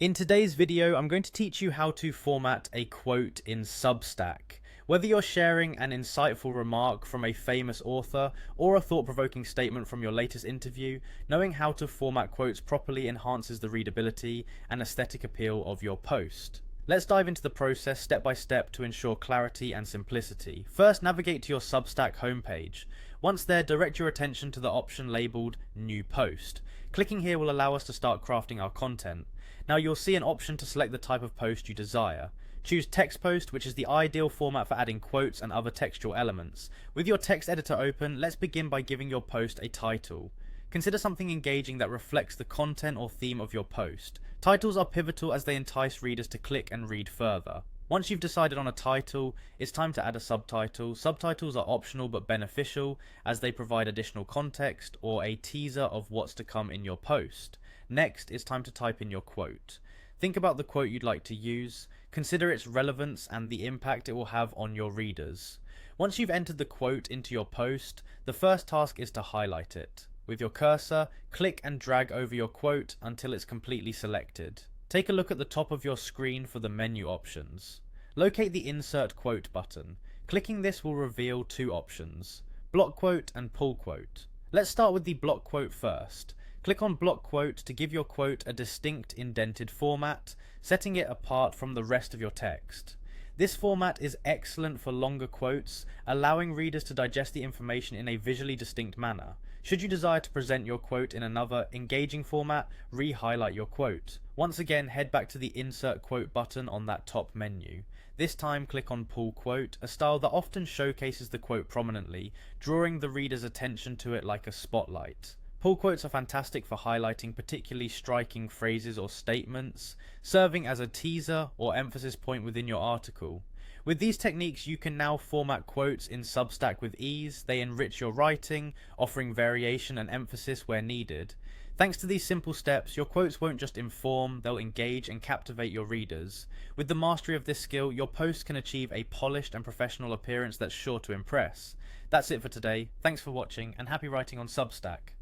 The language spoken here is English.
In today's video, I'm going to teach you how to format a quote in Substack. Whether you're sharing an insightful remark from a famous author or a thought-provoking statement from your latest interview, knowing how to format quotes properly enhances the readability and aesthetic appeal of your post. Let's dive into the process step by step to ensure clarity and simplicity. First, navigate to your Substack homepage. Once there, direct your attention to the option labelled New Post. Clicking here will allow us to start crafting our content. Now you'll see an option to select the type of post you desire. Choose text post, which is the ideal format for adding quotes and other textual elements. With your text editor open, let's begin by giving your post a title. Consider something engaging that reflects the content or theme of your post. Titles are pivotal as they entice readers to click and read further. Once you've decided on a title, it's time to add a subtitle. Subtitles are optional but beneficial as they provide additional context or a teaser of what's to come in your post. Next, it's time to type in your quote. Think about the quote you'd like to use, consider its relevance and the impact it will have on your readers. Once you've entered the quote into your post, the first task is to highlight it. With your cursor, click and drag over your quote until it's completely selected. Take a look at the top of your screen for the menu options. Locate the Insert Quote button. Clicking this will reveal two options, Block Quote and Pull Quote. Let's start with the block quote first. Click on Block Quote to give your quote a distinct indented format, setting it apart from the rest of your text. This format is excellent for longer quotes, allowing readers to digest the information in a visually distinct manner. Should you desire to present your quote in another engaging format, re-highlight your quote. Once again, head back to the Insert Quote button on that top menu. This time click on Pull Quote, a style that often showcases the quote prominently, drawing the reader's attention to it like a spotlight. Pull quotes are fantastic for highlighting particularly striking phrases or statements, serving as a teaser or emphasis point within your article. With these techniques, you can now format quotes in Substack with ease. They enrich your writing, offering variation and emphasis where needed. Thanks to these simple steps, your quotes won't just inform, they'll engage and captivate your readers. With the mastery of this skill, your posts can achieve a polished and professional appearance that's sure to impress. That's it for today. Thanks for watching and happy writing on Substack.